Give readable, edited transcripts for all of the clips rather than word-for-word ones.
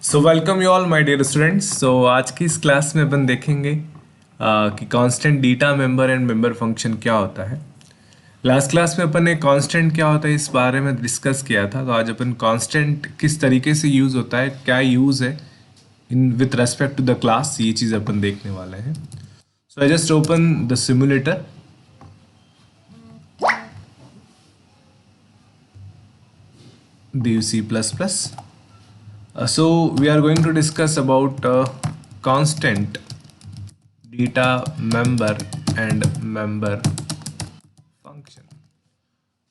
So welcome you all my dear students. So आज की इस क्लास में अपन देखेंगे कि constant data member and member function क्या होता है। लास्ट क्लास में अपन ने कांस्टेंट क्या होता है इस बारे में डिस्कस किया था। तो आज अपन कांस्टेंट किस तरीके से यूज़ होता है, क्या यूज़ है in with respect to the class, ये चीज़ अपन देखने वाले हैं। So I just open the simulator. DUC++. So we are going to discuss about constant data member and member function.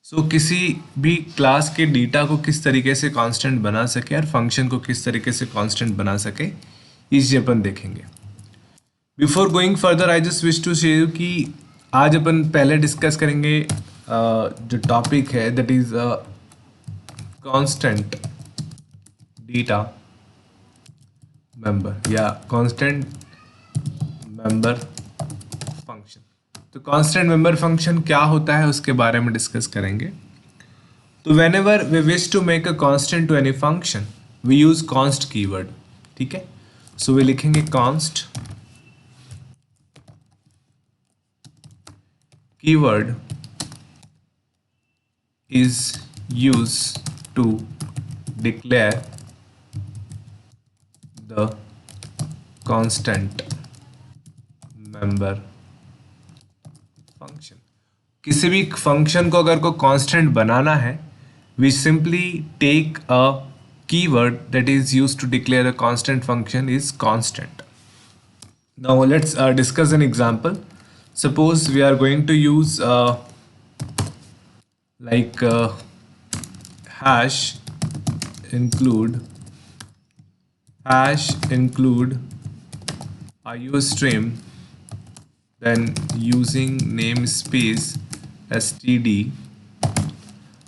So किसी भी क्लास के डेटा को किस तरीके से कांस्टेंट बना सके और फंक्शन को किस तरीके से कांस्टेंट बना सके, ये चीज़ अपन देखेंगे। Before going further I just wish to share कि आज अपन पहले डिस्कस करेंगे जो टॉपिक है that is constant data member या कांस्टेंट मेंबर फंक्शन। तो कांस्टेंट मेंबर फंक्शन क्या होता है उसके बारे में डिस्कस करेंगे। तो whenever we wish to make a constant to any function we use const keyword. ठीक है, सो वे लिखेंगे const keyword is used to declare the constant member function। किसी भी फंक्शन को अगर को कांस्टेंट बनाना है we simply take a keyword that is used to declare a constant function is constant। Now let's discuss an example। Suppose we are going to use hash include iostream, then using namespace std।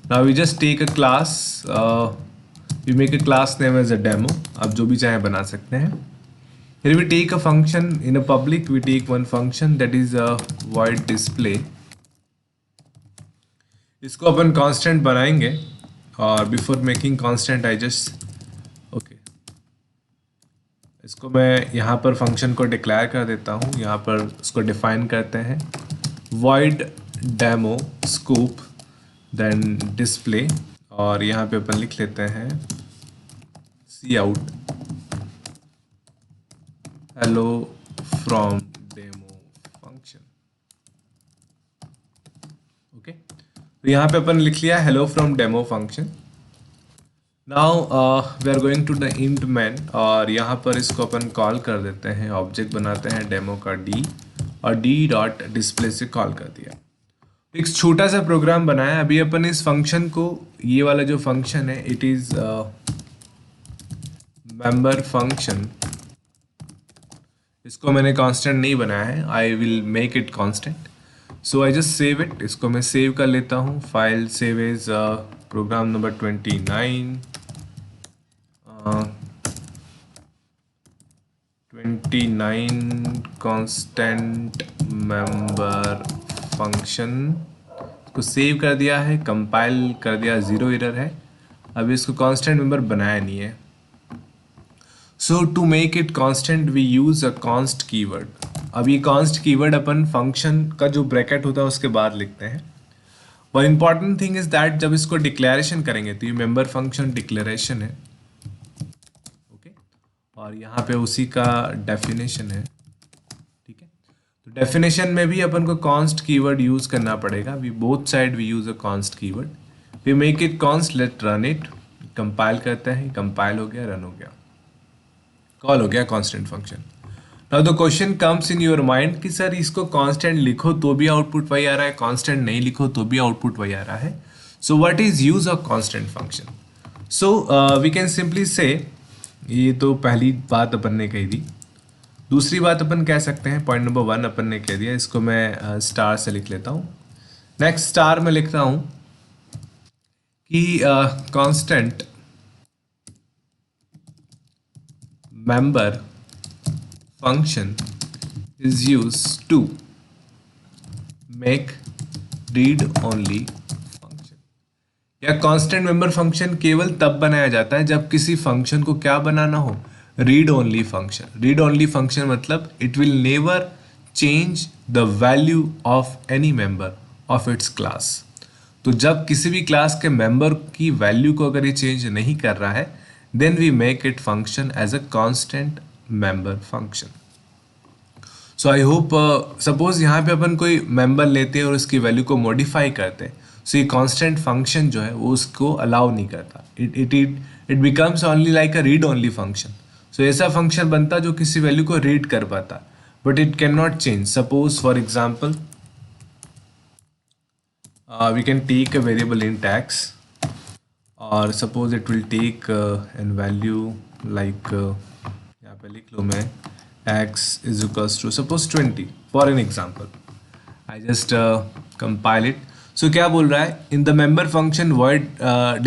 now we just take a class, we make a class name as a demo। आप जो भी चाहे बना सकते हैं। here we take a function in a public, we take one function that is a void display। इसको अपन constant बनाएंगे और before making constant I just okay, इसको मैं यहाँ पर फंक्शन को डिक्लेयर कर देता हूँ। यहाँ पर इसको डिफाइन करते हैं void demo scoop then display, और यहाँ पे अपन लिख लेते हैं cout hello from demo function। Okay, तो यहाँ पे अपन लिख लिया hello from demo function. Now we are going to the int main, और यहाँ पर इसको अपन कॉल कर देते हैं, ऑब्जेक्ट बनाते हैं डेमो का डी, और डी डॉट डिस्प्ले से कॉल कर दिया। एक छोटा सा प्रोग्राम बनाया। अभी अपन इस फंक्शन को, ये वाला जो फंक्शन है इट इज मेंबर फंक्शन, इसको मैंने कांस्टेंट नहीं बनाया है, I will make it constant. So I just save it, इसको मैं सेव कर लेता हूँ। File save is program number 29 constant member function. इसको सेव कर दिया है, कंपाइल कर दिया, 0 एरर है। अभी इसको कांस्टेंट मेंबर बनाया नहीं है। So to make it constant we use a const keyword. अब ये कांस्ट कीवर्ड अपन फंक्शन का जो ब्रैकेट होता है उसके बाद लिखते हैं। One important thing is that जब इसको डिक्लेरेशन करेंगे तो ये मेंबर फंक्शन डिक्लेरेशन है, ओके, और यहाँ पे उसी का डेफिनेशन है। ठीक है, तो डेफिनेशन में भी अपन को कांस्ट कीवर्ड यूज करना पड़ेगा। We both side we use a const keyword, we make it const, let run it, compile करते हैं, कंपाइल हो गया, रन हो गया, कॉल हो गया constant function. Now the question comes in your mind कि सर इसको कांस्टेंट लिखो तो भी आउटपुट वही आ रहा है, कांस्टेंट नहीं लिखो तो भी आउटपुट वही आ रहा है। So what is use of constant function? So we can simply say, ये तो पहली बात अपन ने कही थी। दूसरी बात अपन कह सकते हैं, पॉइंट नंबर 1 अपन ने कह दिया, इसको मैं स्टार से लिख लेता हूँ। नेक्स्ट स्टार में लिखता हूँ कि constant member function is used to make read only function। या कांस्टेंट मेंबर फंक्शन केवल तब बनाया जाता है जब किसी फंक्शन को क्या बनाना हो, read only function. Read only function मतलब it will never change the value of any member of its class. तो जब किसी भी क्लास के मेंबर की वैल्यू को अगर ये चेंज नहीं कर रहा है, then we make it function as a constant member function. So I hope, suppose यहाँ पे अपन कोई मेंबर लेते हैं और उसकी वैल्यू को मॉडिफाई करते हैं, सो ये कांस्टेंट फंक्शन जो है वो उसको अलाउ नहीं करता। It becomes only like a read only function. So ऐसा फंक्शन बनता जो किसी वैल्यू को रीड कर पाता, but it can not change. Suppose for example we can take a variable int x, और suppose it will take an value like यहाँ पे लिख लूँ मैं x is equals to suppose 20 for an example. I just compile it. So क्या बोल रहा है, in the member function void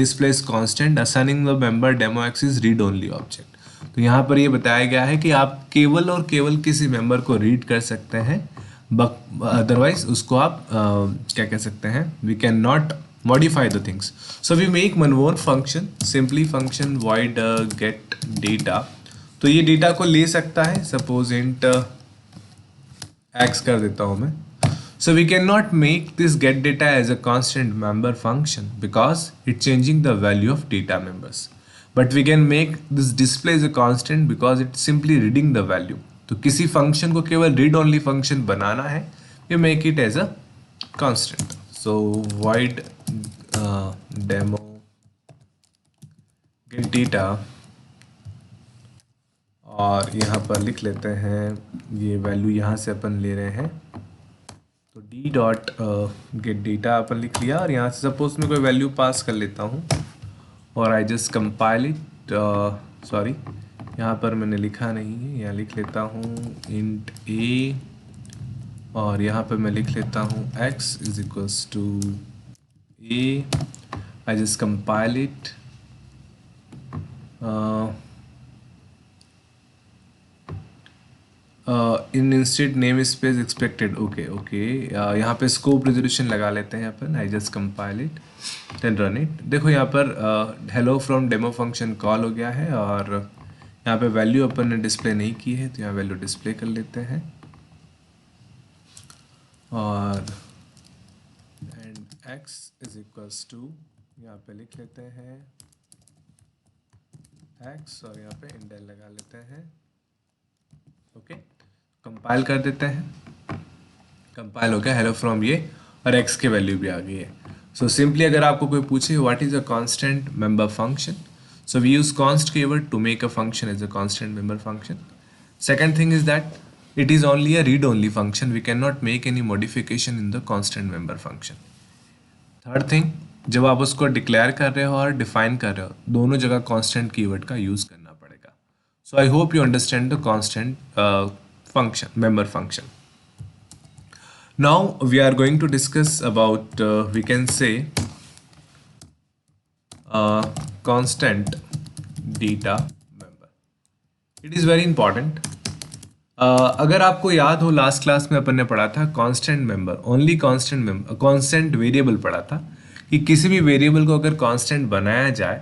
displays constant assigning the member demo x is read only object. तो यहाँ पर ये बताया गया है कि आप केवल और केवल किसी मेंबर को रीड कर सकते हैं, अदरवाइज उसको आप क्या कह सकते हैं, we cannot modify the things. So we make one function, simply function void get data. तो ये डेटा को ले सकता है, सपोज इंट x कर देता हूँ मैं। So we cannot make this get data as a constant member function because it changing the value of data members, but we can make this display as a constant because it simply reading the value. तो किसी function को केवल read only function बनाना है, we make it as a constant. So void demo get data, और यहाँ पर लिख लेते हैं ये वैल्यू यहाँ से अपन ले रहे हैं, तो डी डॉट गेट डेटा अपन लिख लिया, और यहाँ से सपोज मैं कोई वैल्यू पास कर लेता हूँ और आई जस्ट कंपाइल इट। सॉरी, यहाँ पर मैंने लिखा नहीं है, यहाँ लिख लेता हूँ इंट a, और यहाँ पर मैं लिख लेता हूँ x is equals to a। I just compile it. In instead namespace expected, okay यहाँ पे स्कोप रेजोल्यूशन लगा लेते हैं अपन। I just compile it then run it. देखो यहाँ पर hello from demo function call हो गया है, और यहाँ पे वैल्यू अपन ने डिस्प्ले नहीं की है, तो यहाँ वैल्यू डिस्प्ले कर लेते हैं, और and x is equals to यहाँ पे लिख लेते हैं x, और यहाँ पे इंडेल लगा लेते हैं। ओके, कंपाइल कर देते हैं, कंपाइल हो गया हेलो फ्रॉम ये, और x की वैल्यू भी आ गई है। सो सिंपली अगर आपको कोई पूछे what is a constant member function, so we use const keyword to make a function as a constant member function. Second thing is that it is only a read only function, we cannot make any modification in the constant member function. Third thing, जब आप उसको declare कर रहे हो और define कर रहे हो, दोनों जगह constant keyword का यूज करना पड़ेगा। So I hope you understand the constant function, member function. Now we are going to discuss about we can say constant data member. It is very important. अगर आपको याद हो लास्ट क्लास में अपन ने पढ़ा था constant member, only constant member, constant variable पढ़ा था कि किसी भी वेरिएबल को अगर कांस्टेंट बनाया जाए,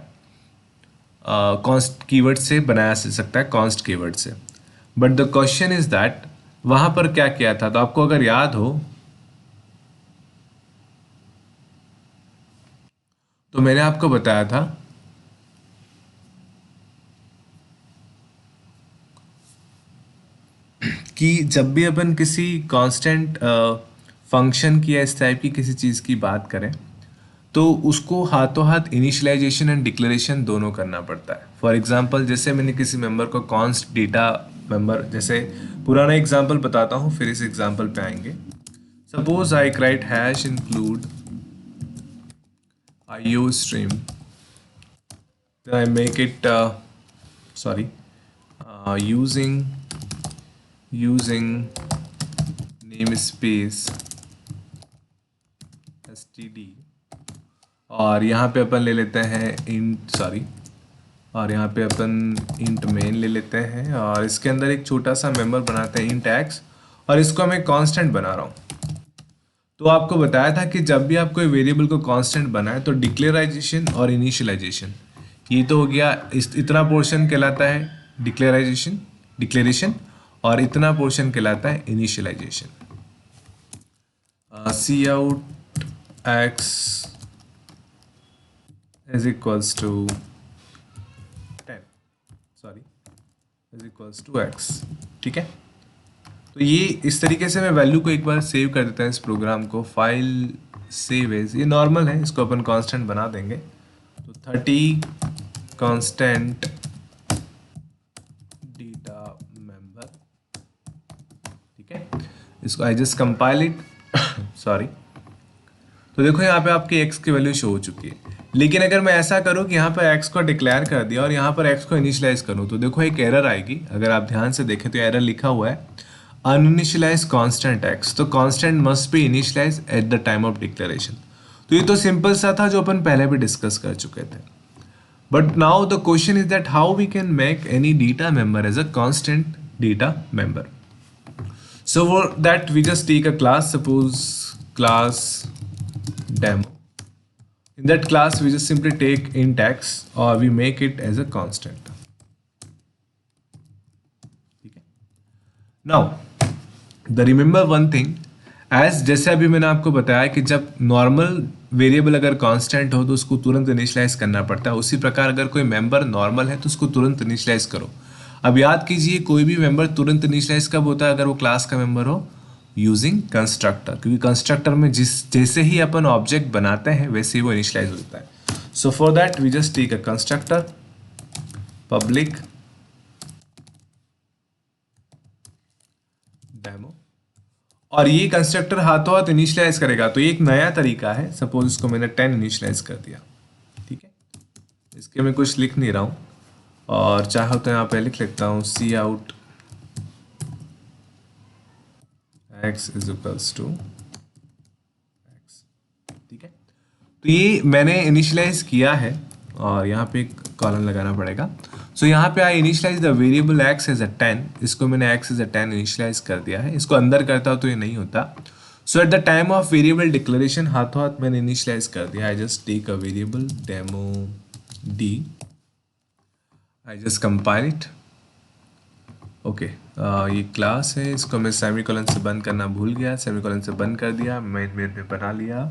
कॉन्स्ट कीवर्ड से बनाया जा सकता है, कॉन्स्ट कीवर्ड से। But the question is that वहां पर क्या किया था, तो आपको अगर याद हो तो मैंने आपको बताया था कि जब भी अपन किसी कांस्टेंट फंक्शन की या इस टाइप की किसी चीज़ की बात करें, तो उसको हाथों हाथ इनिशियलाइजेशन एंड डिक्लेरेशन दोनों करना पड़ता है। फॉर एग्जांपल, जैसे मैंने किसी मेंबर को कॉन्स्ट डेटा मेंबर, जैसे पुराना एग्जांपल बताता हूँ फिर इस एग्जांपल पे आएंगे। Suppose I right hash include IO stream, then I make it using namespace std, और यहाँ पे अपन ले लेते हैं और यहाँ पे अपन int main ले लेते हैं, और इसके अंदर एक छोटा सा मेंबर बनाते हैं int x, और इसको मैं कांस्टेंट बना रहा हूँ। तो आपको बताया था कि जब भी आप कोई वेरिएबल को कांस्टेंट बनाए तो डिक्लेराइजेशन और इनिशियलाइजेशन, ये तो हो गया, इतना पोर्शन कहलाता है डिक्लेरेशन, और इतना पोर्शन कहलाता है initialization. C out x is equals to 10, sorry, is equals to x. ठीक है, तो ये इस तरीके से मैं वैल्यू को एक बार सेव कर देता हूँ इस प्रोग्राम को, फाइल सेव एज, ये नॉर्मल है, इसको अपन कांस्टेंट बना देंगे। तो 30 कांस्टेंट डेटा मेंबर, ठीक है, इसको आई जस्ट कंपाइल इट सॉरी। तो देखो यहाँ पे आपकी x की वैल्यू शो हो चुकी है, लेकिन अगर मैं ऐसा करूँ कि यहाँ पर x को डिक्लेयर कर दिया और यहाँ पर x को इनिशियलाइज करूँ, तो देखो एक एरर आएगी। अगर आप ध्यान से देखें तो एरर लिखा हुआ है अनइनिशियलाइज कांस्टेंट x, तो constant must be initialized at the time of declaration. तो ये तो सिंपल सा था जो अपन पहले भी डिस्कस कर चुके थे। But now the question is that how we can make any data member as a constant data member. So for that we just take a class, suppose class demo. In that class we just simply take int x or we make it as a constant. ठीक है, now the remember one thing, as जैसे अभी मैंने आपको बताया कि जब normal variable अगर कांस्टेंट हो तो उसको तुरंत इनिशियलाइज करना पड़ता है, उसी प्रकार अगर कोई मेंबर नॉर्मल है तो उसको तुरंत इनिशियलाइज करो। अब याद कीजिए कोई भी मेंबर तुरंत इनिशियलाइज कब होता है, अगर वो क्लास का मेंबर हो यूजिंग कंस्ट्रक्टर, क्योंकि कंस्ट्रक्टर में जैसे ही अपन ऑब्जेक्ट बनाते हैं वैसे ही वो इनिशियलाइज होता है। So for that we just take a constructor public demo, और ये कंस्ट्रक्टर हाथों हाथ इनिशियलाइज करेगा। तो ये एक नया तरीका है, सपोज इसको मैंने 10 इनिशियलाइज कर दिया, ठीक है, इसके मैं कुछ लिख नहीं रहा हूँ, और चाहो तो यहाँ पे लिख लेता हूँ c out x is equals to x. ठीक है, तो ये मैंने इनिशियलाइज किया है और यहाँ पे एक कॉलन लगाना पड़ेगा। सो यहाँ पे I initialize the variable x as a 10, इसको मैंने एक्स एज अ 10 इनिशियलाइज कर दिया है। इसको अंदर करता हूँ तो ये नहीं होता। So at the time of variable declaration हाथों हाथ मैंने इनिशियलाइज कर दिया। I just take a variable demo d, I just compile it. Okay, ये क्लास है, इसको मैं सेमीकोलन से बंद करना भूल गया, सेमीकोलन से बंद कर दिया, मेन में बना लिया।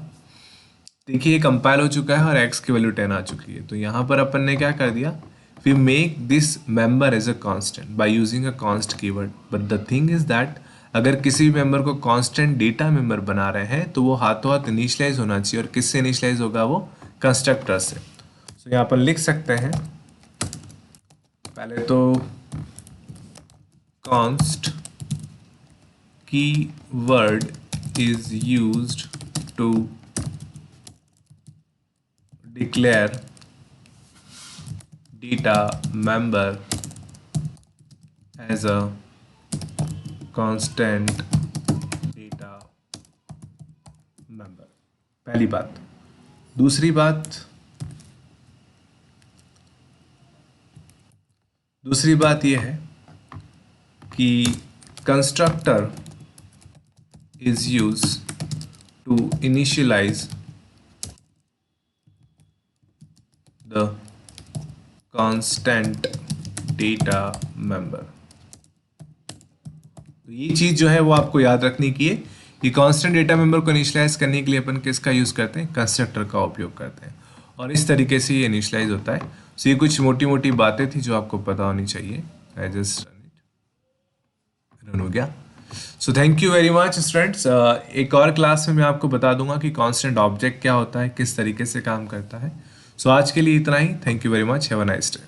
देखिए ये कंपाइल हो चुका है और x की वैल्यू 10 आ चुकी है। तो यहाँ पर अपन ने क्या कर दिया, we make this member as a constant by using a const keyword. But the thing is that अगर किसी भी मेंबर को कांस्टेंट डेटा मेंबर बना रहे हैं तो वो हाथों हाथ इनिशियलाइज होना चाहिए, और किससे इनिशियलाइज होगा, वो कंस्ट्रक्टर से। तो यहाँ पर लिख सकते हैं पहले तो const keyword is used to declare data member as a constant data member, पहली बात। दूसरी बात यह है कि constructor is use to initialize the constant data member. तो ये चीज जो है वो आपको याद रखनी की है कि कांस्टेंट डेटा मेंबर को इनिशियलाइज करने के लिए अपन किसका यूज करते हैं, कंस्ट्रक्टर का उपयोग करते हैं, और इस तरीके से ये इनिशियलाइज होता है। सो ये कुछ मोटी मोटी बातें थी जो आपको पता होनी चाहिए। आई जस्ट रन हो गया। So thank you very much students. एक और क्लास में मैं आपको बता दूंगा कि कांस्टेंट ऑब्जेक्ट क्या होता है, किस तरीके से काम करता है। सो आज के लिए इतना ही। Thank you very much, have a nice day.